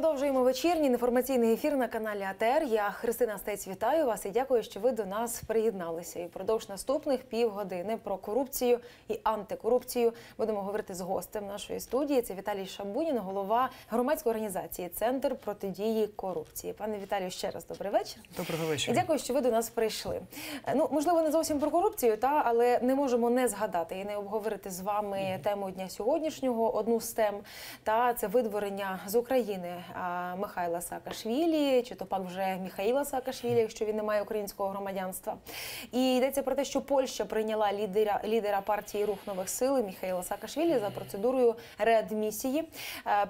Продовжуємо вечірній інформаційний ефір на каналі АТР. Я Христина Стець, вітаю вас і дякую, що ви до нас приєдналися. І впродовж наступних півгодини про корупцію і антикорупцію будемо говорити з гостем нашої студії. Це Віталій Шабунін, голова громадської організації «Центр протидії корупції». Пане Віталію, ще раз добрий вечір. Доброго вечора. І дякую, що ви до нас прийшли. Ну, можливо, не зовсім про корупцію, але не можемо не згадати і не обговорити з вами тему дня сьогоднішнього, одну з тем, це видворення з України Михайла Саакашвілі, чи то пак вже Міхаїла Саакашвілі, якщо він не має українського громадянства. І йдеться про те, що Польща прийняла лідера партії «Рух нових сил» Міхаїла Саакашвілі за процедурою реадмісії.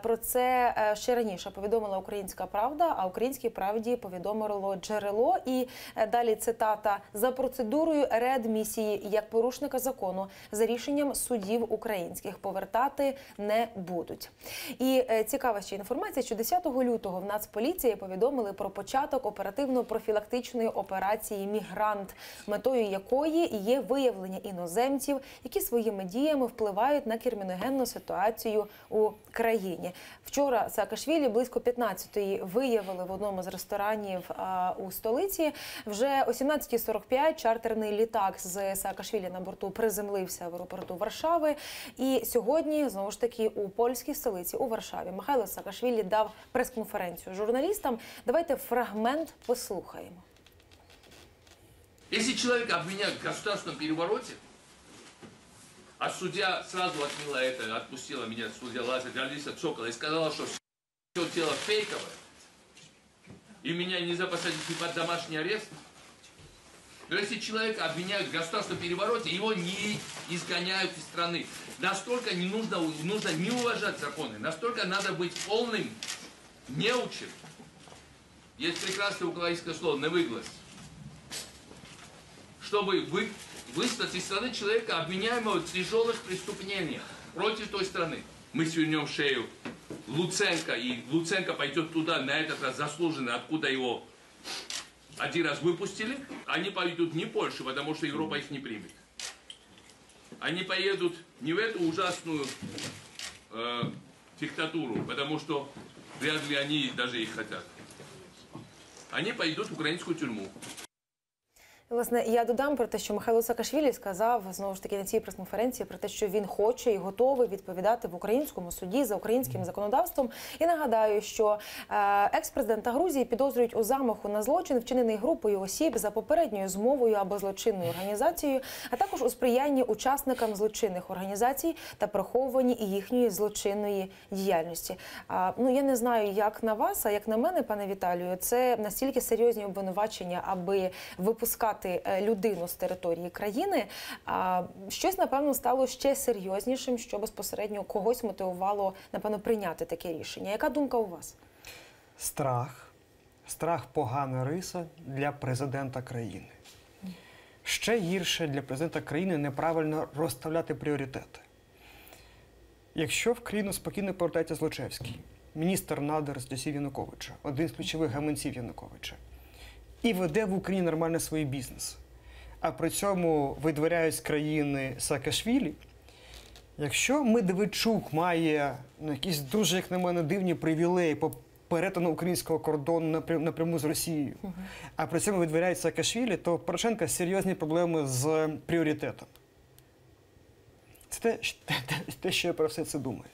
Про це ще раніше повідомила «Українська правда», а «Українській правді» повідомило джерело. І далі цитата: «За процедурою реадмісії як порушника закону за рішенням судів українських повертати не будуть». І цікава ще інформація, що 10 лютого в Нацполіції повідомили про початок оперативно-профілактичної операції «Мігрант», метою якої є виявлення іноземців, які своїми діями впливають на криміногенну ситуацію у країні. Вчора Саакашвілі близько 15-ї виявили в одному з ресторанів у столиці. Вже о 17:45 чартерний літак з Саакашвілі на борту приземлився в аеропорту Варшави. І сьогодні, знову ж таки, у польській столиці, у Варшаві, Михайло Саакашвілі дав прес-конференцию журналистам. Давайте фрагмент послухаємо. Если человека обвиняют в государственном перевороте, а судья сразу отменила это, отпустила меня, судья Лариса Цокола, и сказала, что все дело фейковое, и меня нельзя посадить ни под домашний арест, но если человека обвиняют в государственном перевороте, его не изгоняют из страны. Настолько нужно не уважать законы, настолько надо быть полным неучим. Есть прекрасное украинское слово «невыглас». Чтобы выслать из страны человека, обвиняемого в тяжелых преступлениях против той страны. Мы свернем шею Луценко, и Луценко пойдет туда, на этот раз заслуженно, откуда его один раз выпустили. Они пойдут не в Польшу, потому что Европа их не примет. Они поедут не в эту ужасную диктатуру, потому что вряд ли они даже их хотят. Они пойдут в украинскую тюрьму. Власне, я додам про те, що Михайло Саакашвілі сказав, знову ж таки, на цій прес-конференції про те, що він хоче і готовий відповідати в українському суді за українським законодавством. І нагадаю, що екс-президента Грузії підозрюють у замаху на злочин, вчинений групою осіб за попередньою змовою або злочинною організацією, а також у сприянні учасникам злочинних організацій та приховуванні їхньої злочинної діяльності. Ну, я не знаю, як на вас, а як на мене, пане Віталію, це настільки серйозні обвинувачення, аби випускати людину з території країни, щось, напевно, стало ще серйознішим, що безпосередньо когось мотивувало, напевно, прийняти таке рішення. Яка думка у вас? Страх. Страх – погана риса для президента країни. Ще гірше для президента країни неправильно розставляти пріоритети. Якщо в країну спокійно повертається Злочевський, міністр надр з часів Януковича, один з ключових гаманців Януковича, і веде в Україні нормально свій бізнес, а при цьому видворяють з країни Саакашвілі, якщо Медведчук має якісь дуже, як на мене, дивні привілеї по перетину українського кордону напряму з Росією, а при цьому видворяють Саакашвілі, то Порошенка серйозні проблеми з пріоритетом. Це те, що я про все це думаю.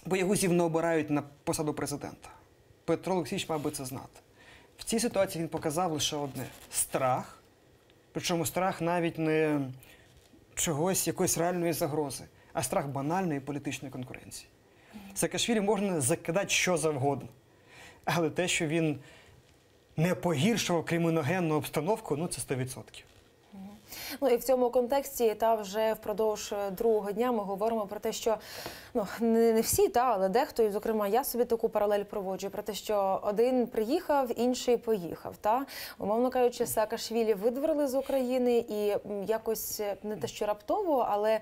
Боягузів не обирають на посаду президента. Петро Олексійович мав би це знати. В цій ситуації він показав лише одне – страх. Причому страх навіть не чогось, якоїсь реальної загрози, а страх банальної політичної конкуренції. Саакашвілі можна закидати що завгодно. Але те, що він не погіршував криміногенну обстановку, ну це 100%. Ну і в цьому контексті вже впродовж другого дня ми говоримо про те, що не всі, але дехто, і зокрема я собі таку паралель проводжу, про те, що один приїхав, інший поїхав. Умовно кажучи, Саакашвілі видворили з України і якось не те, що раптово, але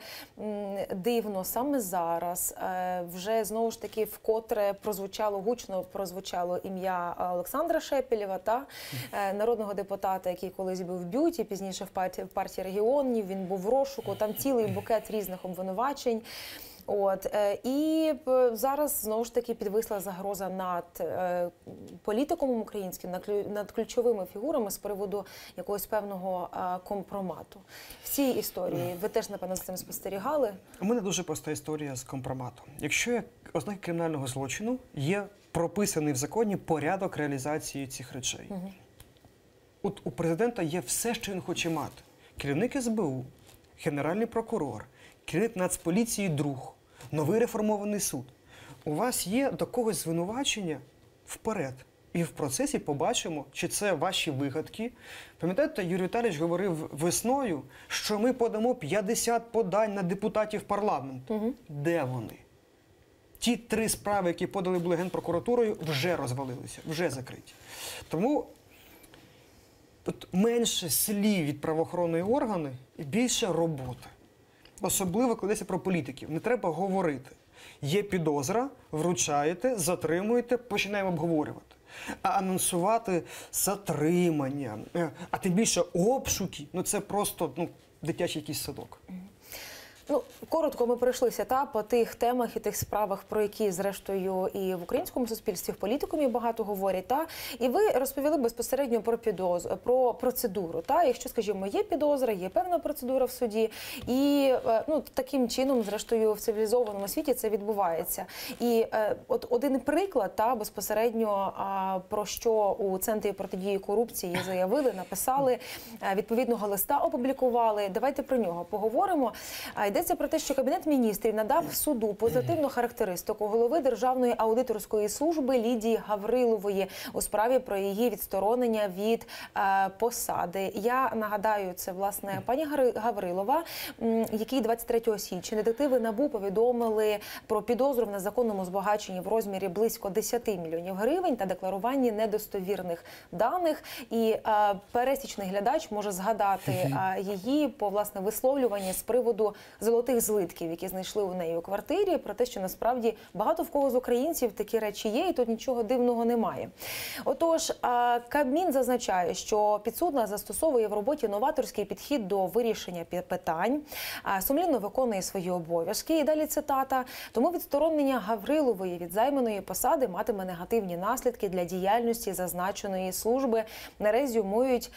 дивно саме зараз вже знову ж таки вкотре гучно прозвучало ім'я Олександра Шепелєва, народного депутата, який колись був в БЮТі, пізніше в партії регіонів, він був в розшуку, там цілий букет різних обвинувачень. І зараз знову ж таки підвисла загроза над політикумом українським, над ключовими фігурами з приводу якогось певного компромату. В цій історії ви теж, напевно, за цим спостерігали? У мене дуже проста історія з компроматом. Якщо є ознаки кримінального злочину, є прописаний в законі порядок реалізації цих речей. От у президента є все, що він хоче мати. Керівник СБУ, генеральний прокурор, керівник Нацполіції друг, новий реформований суд. У вас є до когось звинувачення вперед. І в процесі побачимо, чи це ваші вигадки. Пам'ятаєте, Юрій Віталійович говорив весною, що ми подамо 50 подань на депутатів парламенту. Де вони? Ті 3 справи, які подали були Генпрокуратурою, вже розвалилися, вже закриті. Тому тут менше слів від правоохоронної органи і більше роботи. Особливо, коли йдеться про політиків. Не треба говорити. Є підозра, вручаєте, затримуєте, починаємо обговорювати. А анонсувати затримання, а тим більше обшуки, це просто дитячий якийсь садок. Коротко ми пройшлися по тих темах і тих справах, про які, зрештою, і в українському суспільстві, в політикумі багато говорять. І ви розповіли безпосередньо про процедуру. Якщо, скажімо, є підозра, є певна процедура в суді, і таким чином, зрештою, в цивілізованому світі це відбувається. І от один приклад, безпосередньо, про що у Центрі протидії корупції заявили, написали, відповідного листа опублікували. Давайте про нього поговоримо. Йдеться про те, що Кабінет міністрів надав суду позитивну характеристику голови Державної аудиторської служби Лідії Гаврилової у справі про її відсторонення від посади. Я нагадаю, це, власне, пані Гаврилова, якій 23 січня детективи НАБУ повідомили про підозру в незаконному збагаченні в розмірі близько 10 мільйонів гривень та декларуванні недостовірних даних. І пересічний глядач може згадати її по, власне, висловлюванні з приводу золотих злитків, які знайшли у неї у квартирі, про те, що насправді багато в кого з українців такі речі є, і тут нічого дивного немає. Отож, Кабмін зазначає, що підсудна застосовує в роботі новаторський підхід до вирішення питань, сумлінно виконує свої обов'язки. І далі цитата. Тому відсторонення Гаврилової від займаної посади матиме негативні наслідки для діяльності зазначеної служби, не резюмують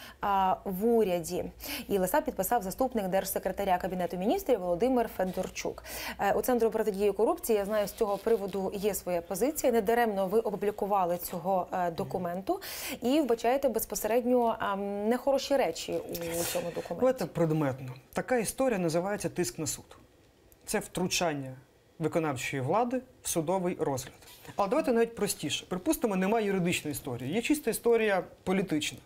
в уряді. І листа підписав заступник держсекретаря Кабінету міністрів Володимир Федорчук. У Центру протидії корупції, я знаю, з цього приводу є своя позиція. Недаремно ви опублікували цього документу і вбачаєте безпосередньо нехороші речі у цьому документі. Давайте предметно. Така історія називається тиск на суд. Це втручання виконавчої влади в судовий розгляд. Але давайте навіть простіше. Припустимо, немає юридичної історії. Є чиста історія політична.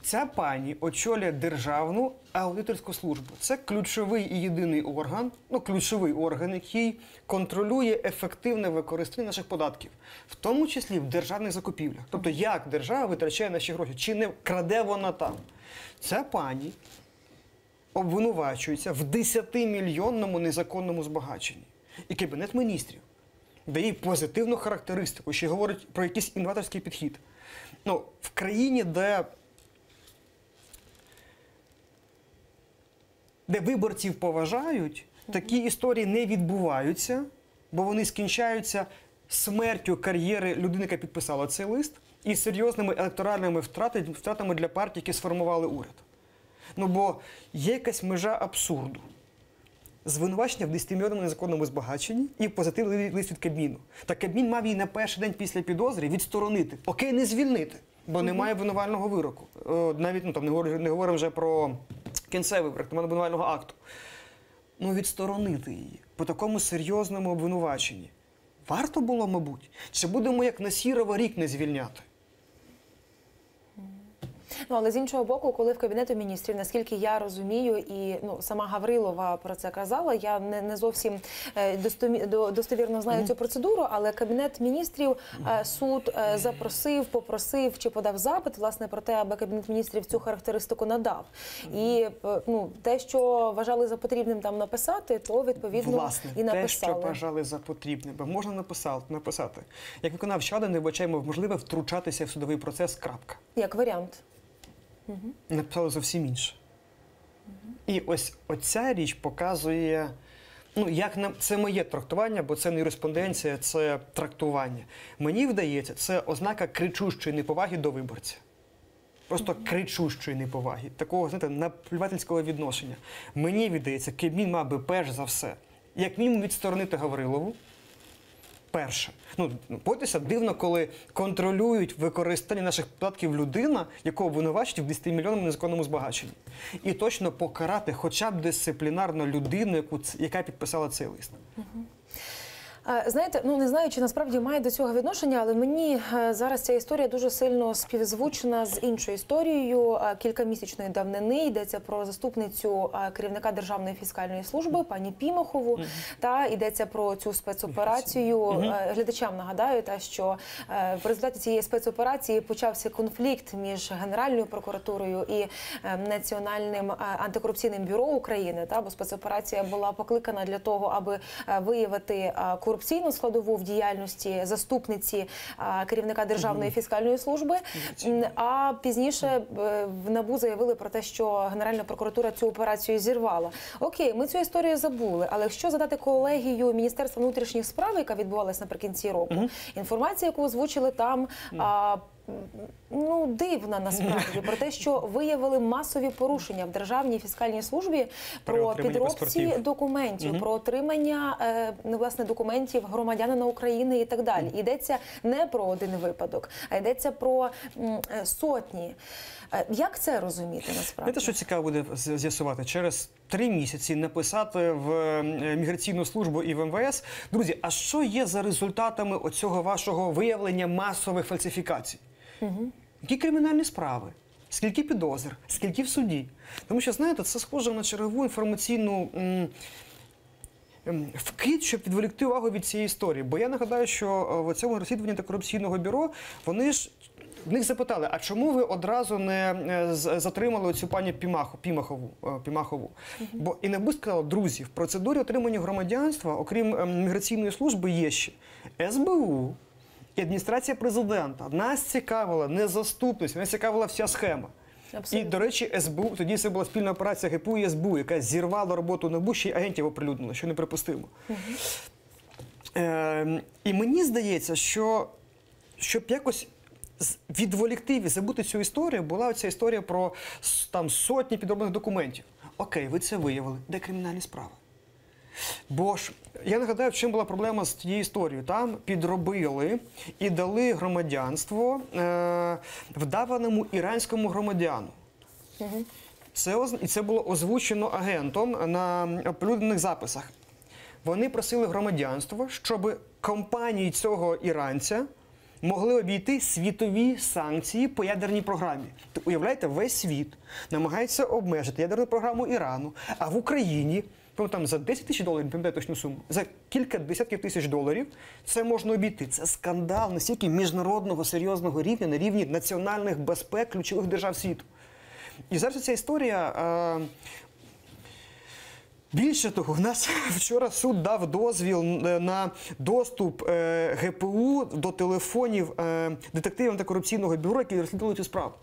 Ця пані очолює Державну аудиторську службу. Це ключовий і єдиний орган, ключовий орган, який контролює ефективне використання наших податків, в тому числі в державних закупівлях. Тобто, як держава витрачає наші гроші, чи не краде вона там. Ця пані обвинувачується в 10-мільйонному незаконному збагаченні. І Кабінет міністрів дає позитивну характеристику, ще говорить про якийсь інноваторський підхід. В країні, де виборців поважають, такі історії не відбуваються, бо вони скінчаються смертю кар'єри людини, яка підписала цей лист, і серйозними електоральними втратами для партій, які сформували уряд. Бо є якась межа абсурду. Звинувачення в 10-мільйонному незаконному збагаченні і позитивний лист від Кабміну. Та Кабмін мав її на перший день після підозри відсторонити. Окей, не звільнити, бо немає обвинувального вироку. Навіть не говоримо вже про кінцевий проект обвинувального акту. Відсторонити її по такому серйозному обвинуваченні. Варто було, мабуть. Чи будемо, як Насірова, рік не звільняти? Але з іншого боку, коли в Кабінету міністрів, наскільки я розумію, і сама Гаврилова про це казала, я не зовсім достовірно знаю цю процедуру, але Кабінет міністрів, суд попросив чи подав запит, власне, про те, аби Кабінет міністрів цю характеристику надав. І те, що вважали за потрібним там написати, то відповідно і написали. Те, що вважали за потрібним, бо можна написати. Як виконавча влада не вбачаємо можливе втручатися в судовий процес, крапка. Як варіант. Написали зовсім інше. І ось оця річ показує Ну, це моє трактування, бо це не юриспруденція, це трактування. Мені вдається, це ознака кричущої неповаги до виборця. Просто кричущої неповаги, такого, знаєте, наплювательського відношення. Мені видається, Кабмін мав би перш за все, як мінімум відсторонити Гаврилову. Перше. Ну, погодьтеся, дивно, коли контролюють використання наших податків людина, якого обвинувачують в 10-мільйонному незаконному збагаченні. І точно покарати хоча б дисциплінарно людину, яка підписала цей лист. Знаєте, ну не знаю, чи насправді має до цього відношення, але мені зараз ця історія дуже сильно співзвучна з іншою історією кількамісячної давнини. Йдеться про заступницю керівника Державної фіскальної служби, пані Пімахову. Та йдеться про цю спецоперацію. Глядачам нагадаю, що в результаті цієї спецоперації почався конфлікт між Генеральною прокуратурою і Національним антикорупційним бюро України. Бо спецоперація була покликана для того, аби виявити корупційну складову в діяльності заступниці керівника Державної фіскальної служби. А пізніше в НАБУ заявили про те, що Генеральна прокуратура цю операцію зірвала. Окей, ми цю історію забули, але якщо задати колегію Міністерства внутрішніх справ, яка відбувалась наприкінці року, інформація, яку озвучили там, ну, дивна насправді, про те, що виявили масові порушення в Державній фіскальній службі про підробці документів, про отримання, власне, документів громадянина України і так далі. Йдеться не про один випадок, а йдеться про сотні. Як це розуміти насправді? Знаєте, що цікаво буде з'ясувати? Через 3 місяці написати в міграційну службу і в МВС: друзі, а що є за результатами оцього вашого виявлення масових фальсифікацій? Які кримінальні справи? Скільки підозр? Скільки в суді? Тому що, знаєте, це схоже на чергову інформаційну вкид, щоб відволікти увагу від цієї історії. Бо я нагадаю, що в цьому розслідуванні антикорупційного бюро в них запитали, а чому ви одразу не затримали оцю пані Пімахову? Бо і НАБУ сказало: друзі, в процедурі отримання громадянства, окрім міграційної служби, є ще СБУ і адміністрація президента. Нас цікавила не заступність, нас цікавила вся схема. Абсолютно. І, до речі, СБУ, тоді це була спільна операція ГПУ і СБУ, яка зірвала роботу НАБУ, ще й агентів оприлюднила, що неприпустимо. І мені здається, що щоб якось відволікти і забути цю історію, була оця історія про там сотні підроблених документів. Окей, ви це виявили. Де кримінальні справи? Бо ж, я нагадаю, в чим була проблема з тією історією. Там підробили і дали громадянство вдаваному іранському громадяну. І це було озвучено агентом на оприлюднених записах. Вони просили громадянство, щоб компанії цього іранця могли обійти світові санкції по ядерній програмі. Уявляєте, весь світ намагається обмежити ядерну програму Ірану, а в Україні там за 10 тисяч доларів, не пам'ятаю точну суму, за кілька десятків тисяч доларів це можна обійти. Це скандал настільки міжнародного, серйозного рівня, на рівні національних безпек ключових держав світу. І зараз ця історія... Більше того, у нас вчора суд дав дозвіл на доступ ГПУ до телефонів детективів антикорупційного бюро, які розслідували цю справу.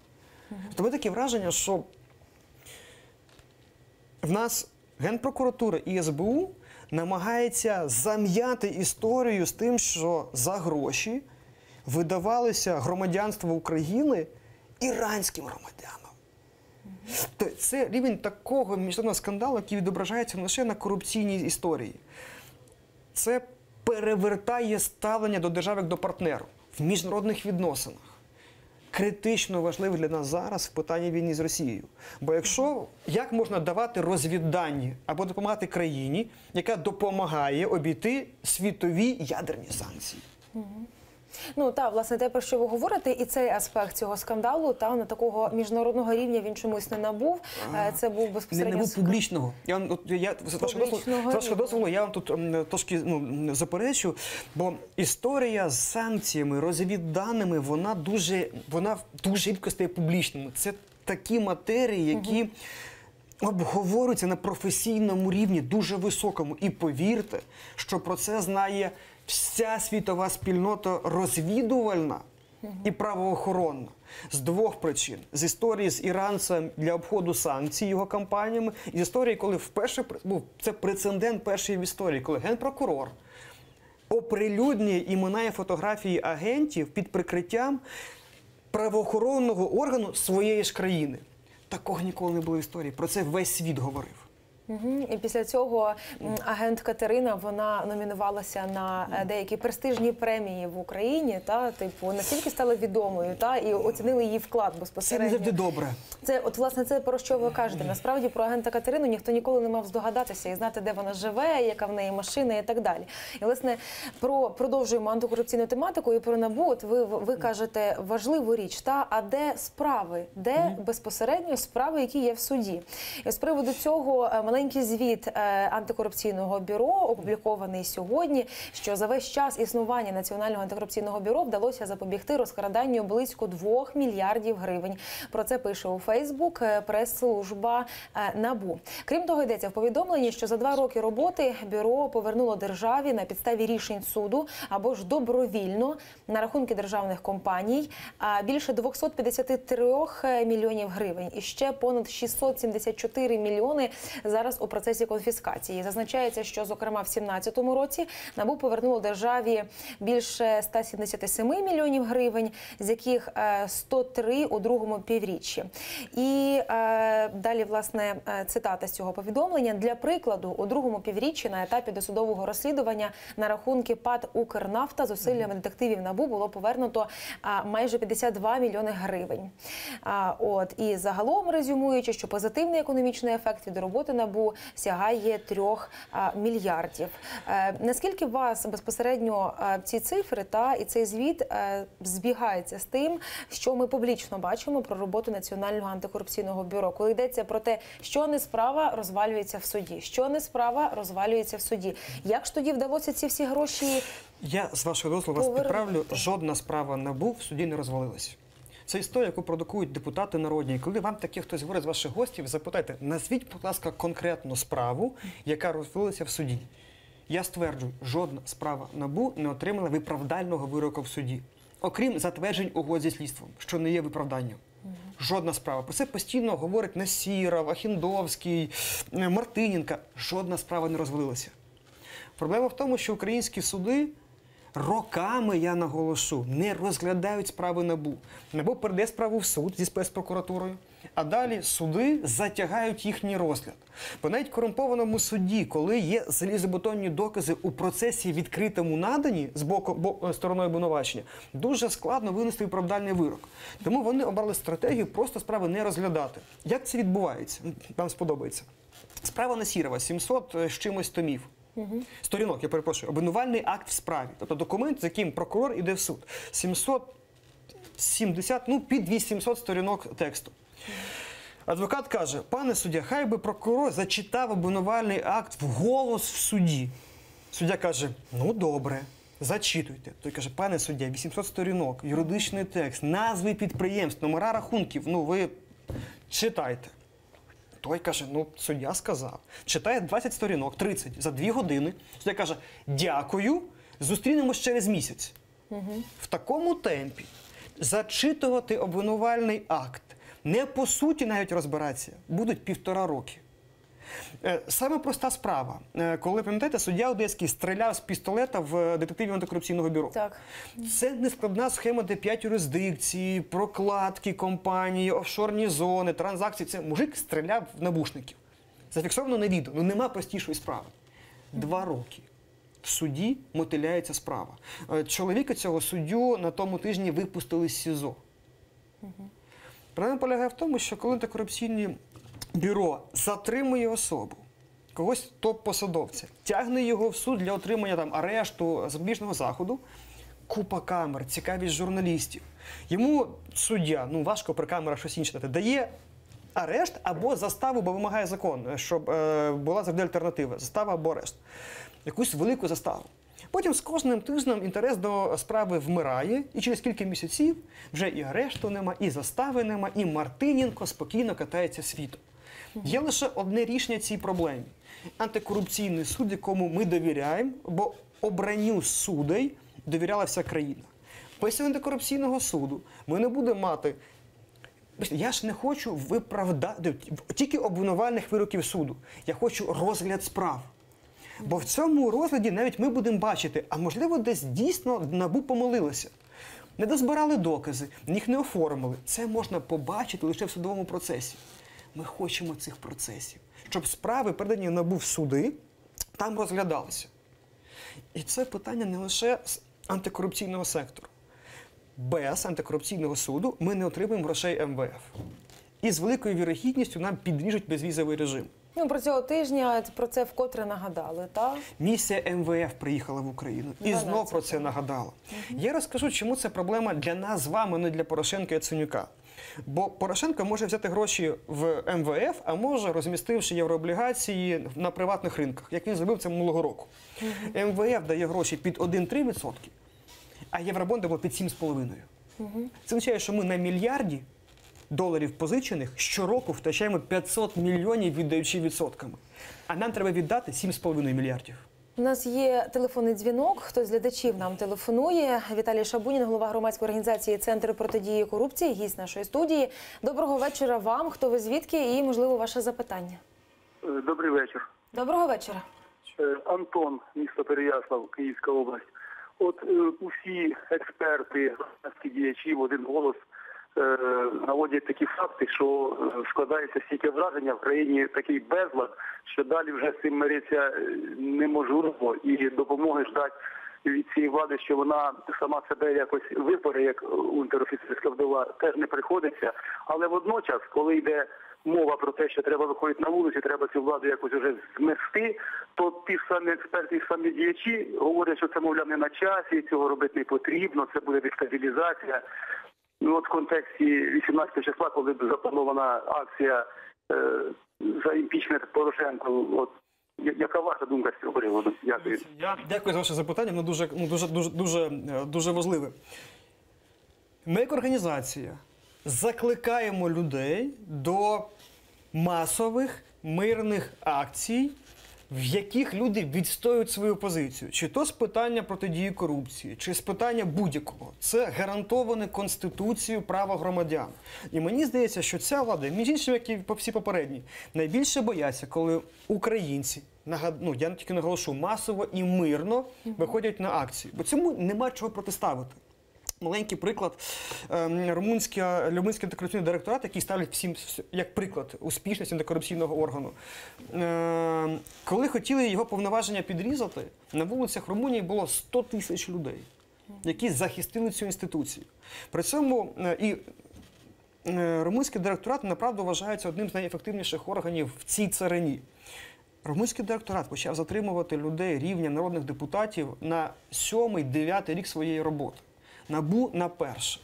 Тобто таке враження, що в нас Генпрокуратура і СБУ намагається зам'яти історію з тим, що за гроші видавалося громадянство України іранським громадянам. Це рівень такого міжнародного скандалу, який відображається не лише на корупційній історії. Це перевертає ставлення до держави як до партнеру в міжнародних відносинах. Критично важливо для нас зараз в питанні війни з Росією. Бо як можна давати розвіддані або допомагати країні, яка допомагає обійти світові ядерні санкції? Ну, так, власне, те, про що ви говорите, і цей аспект цього скандалу, на такого міжнародного рівня він чомусь не набув. Це був безпосередньо... Не був публічного. З вашого дозволу, я вам тут трошки заперечу, бо історія з санкціями, розвідданими, вона дуже рідко стає публічною. Це такі матерії, які обговорюються на професійному рівні, дуже високому. І повірте, що про це знає вся світова спільнота розвідувальна, і правоохоронна. З двох причин. З історії з іранцем для обходу санкцій його кампаніями, і з історії, коли вперше, це прецедент перший в історії, коли генпрокурор оприлюднює імена і фотографії агентів під прикриттям правоохоронного органу своєї ж країни. Такого ніколи не було в історії. Про це весь світ говорив. І після цього агент Катерина, вона номінувалася на деякі престижні премії в Україні, настільки стала відомою, і оцінили її вклад Це безпосередньо. не завжди добре. Власне, це про що ви кажете. Насправді, про агента Катерину ніхто ніколи не мав здогадатися і знати, де вона живе, яка в неї машина і так далі. І, власне, продовжуємо антикорупційну тематику і про НАБУ. От ви кажете важливу річ, а де справи? Де безпосередньо справи, які є в суді? І з приводу цього маленький звіт антикорупційного бюро, опублікований сьогодні, що за весь час існування Національного антикорупційного бюро вдалося запобігти розкраданню близько 2 мільярдів гривень. Про це пише у Фейсбук прес-служба НАБУ. Крім того, йдеться в повідомленні, що за 2 роки роботи бюро повернуло державі на підставі рішень суду або ж добровільно на рахунки державних компаній більше 253 мільйонів гривень. І ще понад 674 мільйони зараз у процесі конфіскації. Зазначається, що, зокрема, в 2017 році НАБУ повернуло державі більше 177 мільйонів гривень, з яких 103 у другому півріччі. І далі, власне, цитата з цього повідомлення. Для прикладу, у другому півріччі на етапі досудового розслідування на рахунки ПАТ «Укрнафта» зусиллями детективів НАБУ було повернуто майже 52 мільйони гривень. І загалом, резюмуючи, що позитивний економічний ефект від роботи НАБУ сягає 3 мільярдів. Наскільки вас безпосередньо ці цифри і цей звіт збігаються з тим, що ми публічно бачимо про роботу Національного антикорупційного бюро, коли йдеться про те, що не справа розвалюється в суді, що не справа розвалюється в суді. Як ж тоді вдалося ці всі гроші? Я, з вашого дозволу, вас підправлю, жодна справа НАБУ в суді не розвалилася. Це історія, яку продукують депутати народні. І коли вам таке хтось говорить з ваших гостів, запитайте, назвіть, будь ласка, конкретну справу, яка розвалилася в суді. Я стверджую, жодна справа НАБУ не отримала виправдального вироку в суді. Окрім затверджень угод зі слідством, що не є виправданням. Жодна справа. Про це постійно говорить Насіров, Ахіндовський, Мартиненко. Жодна справа не розвалилася. Проблема в тому, що українські суди роками, я наголошу, не розглядають справи НАБУ. НАБУ передає справу в суд зі спецпрокуратурою, а далі суди затягають їхній розгляд. Бо навіть в корумпованому суді, коли є залізобетонні докази у процесі відкритому надані з боку стороною обвинувачення, дуже складно винести виправдальний вирок. Тому вони обрали стратегію просто справи не розглядати. Як це відбувається? Вам сподобається. Справа Насірова, 700 з чимось томів. Сторінок, я перепрошую, обвинувальний акт в справі. Тобто документ, з яким прокурор іде в суд. 770, під 800 сторінок тексту. Адвокат каже, пане суддя, хай би прокурор зачитав обвинувальний акт вголос в суді. Суддя каже, добре, зачитуйте. Той каже, пане суддя, 800 сторінок, юридичний текст, назви підприємств, номера рахунків, ви читайте. Той каже, суддя сказав. Читає 20 сторінок, 30, за 2 години. Суддя каже, дякую, зустрінемось через місяць. В такому темпі зачитувати обвинувальний акт, не по суті навіть розбиратися, будуть 1,5 роки. Саме проста справа. Коли, пам'ятаєте, суддя одеський стріляв з пістолета в детективів антикорупційного бюро. Так. Це нескладна схема, де 5 юрисдикцій, прокладки компанії, офшорні зони, транзакції. Це мужик стріляв в набушників. Зафіксовано на відео. Нема простішої справи. 2 роки. В суді мотиляється справа. Чоловіка цього суддю на тому тижні випустили з СІЗО. Проблема полягає в тому, що коли антикорупційні бюро затримує особу, когось топ-посадовця, тягне його в суд для отримання арешту, запобіжного заходу, купа камер, цікавість журналістів. Йому суддя, важко при камерах щось інше дати, дає арешт або заставу, бо вимагає закон, щоб була завжди альтернатива, застава або арешт. Якусь велику заставу. Потім з кожним тижнем інтерес до справи вмирає, і через кілька місяців вже і арешту нема, і застави нема, і Мартиненко спокійно катається світом. Є лише одне рішення цій проблемі. Антикорупційний суд, якому ми довіряємо, бо обранню суддей довіряла вся країна. Після антикорупційного суду ми не будемо мати. Я ж не хочу виправдати тільки обвинувальних вироків суду. Я хочу розгляд справ. Бо в цьому розгляді навіть ми будемо бачити, а можливо десь дійсно НАБУ помилилося. Не дозбирали докази, їх не оформили. Це можна побачити лише в судовому процесі. Ми хочемо цих процесів, щоб справи, передані НАБУ в суди, там розглядалися. І це питання не лише з антикорупційного сектору. Без антикорупційного суду ми не отримаємо грошей МВФ. І з великою вірогідністю нам підріжуть безвізовий режим. Ну, про цього тижня про це вкотре нагадали, так? Місія МВФ приїхала в Україну і знов про це нагадала. Я розкажу, чому це проблема для нас з вами, не для Порошенка і Яценюка. Бо Порошенко може взяти гроші в МВФ, а може, розмістивши єврооблігації на приватних ринках, як він зробив це минулого року. МВФ дає гроші під 1,3%, а євробонди під 7,5%. Це означає, що ми на мільярді доларів позичених щороку втрачаємо 500 мільйонів, віддаючи відсотками. А нам треба віддати 7,5 мільярдів. У нас є телефонний дзвінок, хтось з глядачів нам телефонує. Віталій Шабунін, голова громадської організації «Центр протидії корупції», гість нашої студії. Доброго вечора вам, хто ви звідки і, можливо, ваше запитання. Добрий вечір. Доброго вечора. Антон, місто Переяслав, Київська область. От усі експерти, громадські діячі в один голос наводять такі факти, що складається стільки враження в країні такий безлад, що далі вже з цим миритися неможливо і допомоги ждати від цієї влади, що вона сама себе якось випоре, як унтер-офіцерська вдова, теж не приходиться. Але водночас, коли йде мова про те, що треба виходити на вулицю, треба цю владу якось вже змести, то ті самі експерти, ті самі діячі говорять, що це, мовляв, не на часі, цього робити не потрібно, це буде дестабілізація. Ну, от в контексті 18 числа, коли запланована акція за імпічмент Порошенка, от яка ваша думка з цього приводу? Дякую. Я дякую за ваше запитання, воно дуже важливе. Ми як організація закликаємо людей до масових мирних акцій, в яких люди відстоюють свою позицію. Чи то з питання протидії корупції, чи з питання будь-якого. Це гарантоване Конституцією право громадян. І мені здається, що ця влада, між іншим, як і всі попередні, найбільше бояться, коли українці, я тільки наголошу, масово і мирно виходять на акції. Бо цьому нема чого протиставити. Маленький приклад. Румунський антикорупційний директорат, який ставлять всім як приклад успішності антикорупційного органу. Коли хотіли його повноваження підрізати, на вулицях Румунії було 100 тисяч людей, які захистили цю інституцію. При цьому і румунський директорат, направду, вважається одним з найефективніших органів в цій царині. Румунський директорат почав затримувати людей рівня народних депутатів на 7-9 рік своєї роботи. НАБУ на перше.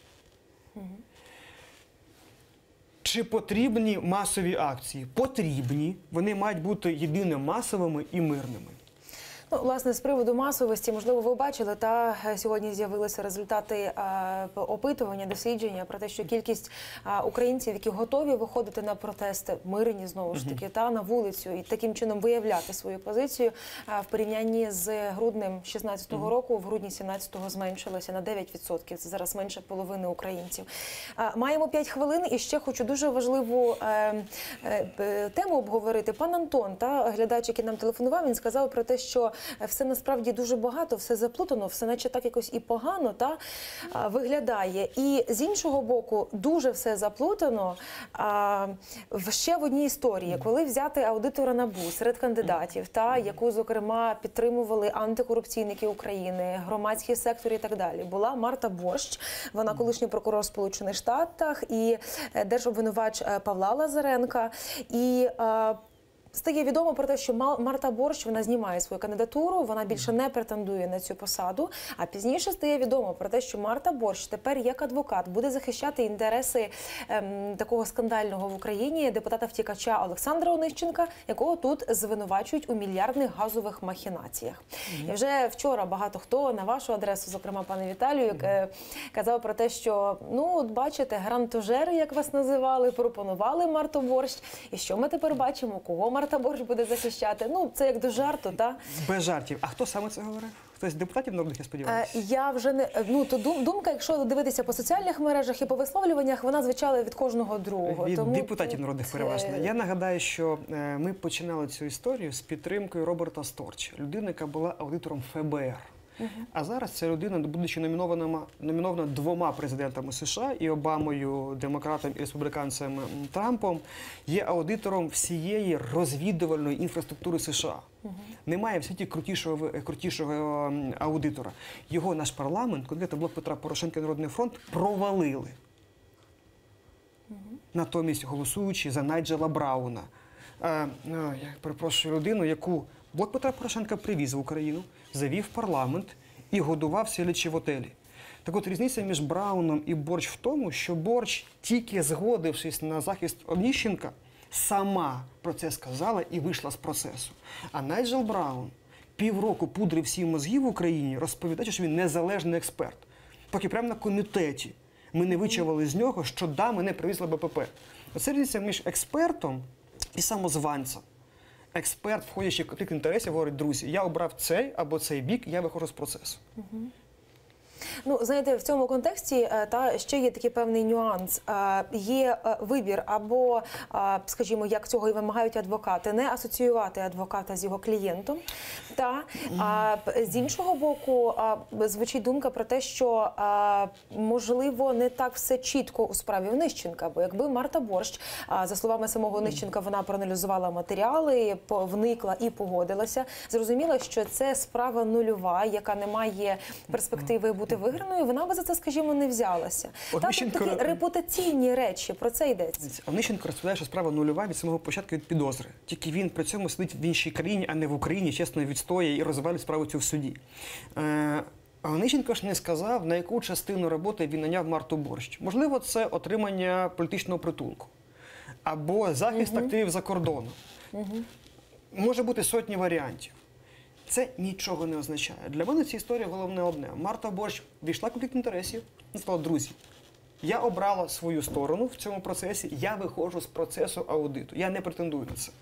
Чи потрібні масові акції? Потрібні. Вони мають бути єдине масовими і мирними. Ну, власне, з приводу масовості, можливо, ви бачили, сьогодні з'явилися результати опитування, дослідження про те, що кількість українців, які готові виходити на протести, мирні, знову ж таки, на вулицю і таким чином виявляти свою позицію, в порівнянні з груднем 2016 року, в грудні 2017 зменшилося на 9%. Це зараз менше половини українців. Маємо 5 хвилин і ще хочу дуже важливу тему обговорити. Пан Антон, глядач, який нам телефонував, він сказав про те, що все насправді дуже багато, все заплутано, все наче так якось і погано виглядає. І з іншого боку, дуже все заплутано ще в одній історії. Коли взяти аудитора НАБУ серед кандидатів, яку, зокрема, підтримували антикорупційники України, громадський сектор і так далі, була Марта Борщ, вона колишній прокурор в Сполучених Штатах і держобвинувач Павла Лазаренка. І стає відомо про те, що Марта Борщ, вона знімає свою кандидатуру, вона більше не претендує на цю посаду, а пізніше стає відомо про те, що Марта Борщ тепер як адвокат буде захищати інтереси такого скандального в Україні депутата-втікача Олександра Онищенка, якого тут звинувачують у мільярдних газових махінаціях. І вже вчора багато хто на вашу адресу, зокрема пане Віталію, казав про те, що, от бачите, грантожери, як вас називали, пропонували Марту Борщ, і що ми тепер бачимо, кого Марта Борщ буде захищати. Це як до жарту, Без жартів. А хто саме це говорив? Хтось з депутатів народних, я сподіваюся? Я вже не то думка, якщо дивитися по соціальних мережах і по висловлюваннях, вона звучала від кожного другого. Від Тому депутатів народних переважно. Я нагадаю, що ми починали цю історію з підтримкою Роберта Сторча, людини, яка була аудитором ФБР. А зараз ця людина, будучи номінована 2 президентами США, і Обамою, демократом, і республіканцем Трампом, є аудитором всієї розвідувальної інфраструктури США. Немає в світі крутішого аудитора. Його наш парламент, конкретно блок Петра Порошенка і Народний фронт, провалили. Натомість голосуючи за Найджела Брауна. Я перепрошую, людину, яку блок Петра Порошенка привіз в Україну, завів в парламент і годував, сидячи в отелі. Так от різниця між Брауном і Борщ в тому, що Борщ, тільки згодившись на захист Оніщенка, сама про це сказала і вийшла з процесу. А Найджел Браун півроку пудрив всі мозги в Україні, розповідаючи, що він незалежний експерт. Поки прямо на комітеті ми не вичавили з нього, що да, мене привезла БПП. Оце різниця між експертом і самозванцем. Експерт, входячи в конфлікт інтересів, говорить: друзі, я обрав цей або цей бік, я виходжу з процесу. Ну, знаєте, в цьому контексті ще є такий певний нюанс. Є вибір або, скажімо, як цього і вимагають адвокати, не асоціювати адвоката з його клієнтом. А з іншого боку, звучить думка про те, що, можливо, не так все чітко у справі Онищенка. Бо якби Марта Борщ, за словами самого Онищенка, вона проаналізувала матеріали, вникла і погодилася, зрозуміла, що це справа нульова, яка не має перспективи бути виграною, вона би за це, скажімо, не взялася. Там такі репутаційні речі, про це йдеться. Онищенко розповідає, що справа нульова від самого початку, від підозри. Тільки він при цьому сидить в іншій країні, а не в Україні, чесно відстоює і розвалює справу цю в суді. А Онищенко ж не сказав, на яку частину роботи він наняв Марту Борщ. Можливо, це отримання політичного притулку. Або захист активів за кордоном. Може бути сотні варіантів. Це нічого не означає. Для мене ця історія головне одне. Марта Борщ війшла в конфлікт інтересів і сказала: друзі, я обрала свою сторону в цьому процесі, я виходжу з процесу аудиту. Я не претендую на це.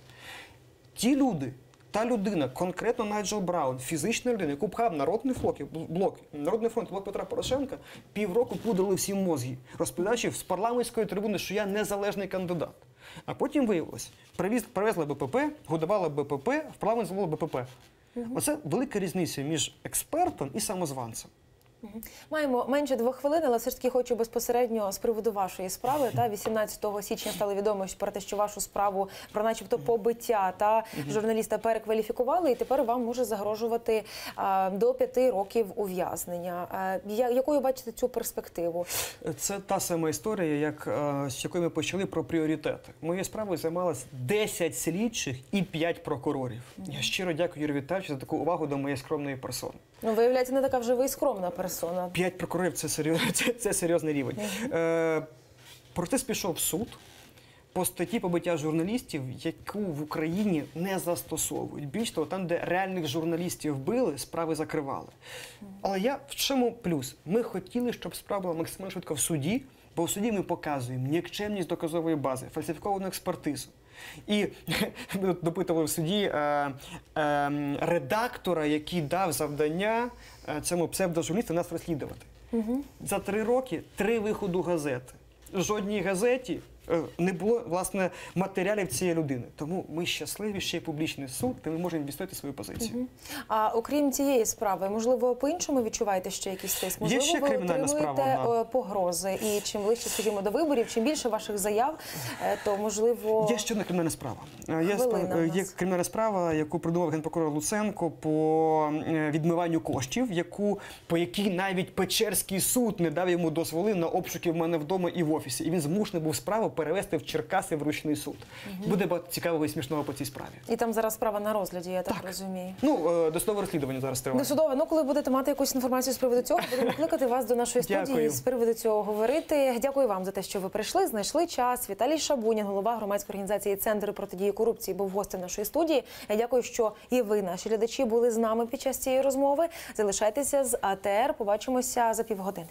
Ті люди, та людина, конкретно Найджел Браун, фізична людина, яку пхав Народний фронт, блок Петра Порошенка, півроку пудрили всі мозги, розповідаючи з парламентської трибуни, що я незалежний кандидат. А потім виявилось, привезли БПП, годували БПП, в парламент звели БПП. Оце велика різниця між експертом і самозванцем. Маємо менше 2 хвилин, але все ж таки хочу безпосередньо з приводу вашої справи. 18 січня стало відомо про те, що вашу справу про начебто побиття журналіста перекваліфікували, і тепер вам може загрожувати до 5 років ув'язнення. Якою бачите цю перспективу? Це та сама історія, з якої ми почали, про пріоритети. Моєю справою займалось 10 слідчих і 5 прокурорів. Я щиро дякую Юрію Віталійовичу за таку увагу до моєї скромної персони. Ну, виявляється, не така вже ви і скромна персона. 5 прокурорів – це серйозний рівень. Процес пішов в суд по статті побиття журналістів, яку в Україні не застосовують. Більш того, там, де реальних журналістів били, справи закривали. Але в чому плюс? Ми хотіли, щоб справа була максимально швидко в суді, бо в суді ми показуємо нікчемність доказової бази, фальсифіковану експертизу. І ми допитували в суді редактора, який дав завдання цьому псевдожурналісту нас розслідувати. За 3 роки 3 виходи газети. В жодній газеті не було, власне, матеріалів цієї людини. Тому ми щасливі, ще й публічний суд, де ми можемо відстояти свою позицію. А окрім цієї справи, можливо, по-іншому відчуваєте ще якийсь тиск? Можливо, є ще кримінальна отримуєте погрози? І чим ближче, скажімо, до виборів, чим більше ваших заяв, то, можливо... Є ще одна кримінальна справа. Є кримінальна справа, яку придумав генпрокурор Луценко по відмиванню коштів, по якій навіть Печерський суд не дав йому дозволи на обшуки в мене вдома і в офісі. І він змушений був справу перевести в Черкаси в ручний суд. Буде багато цікавого і смішного по цій справі. І там зараз справа на розгляді, я так розумію. Досудове розслідування зараз триває. Досудове. Коли будете мати якусь інформацію з приводу цього, будемо кликати вас до нашої студії з приводу цього говорити. Дякую вам за те, що ви прийшли, знайшли час. Віталій Шабунін, голова громадської організації «Центр протидії корупції», був гостем нашої студії. Я дякую, що і ви, наші глядачі, були з нами під час цієї розмови. Залишайтеся з АТР. Побачимося за півгодини.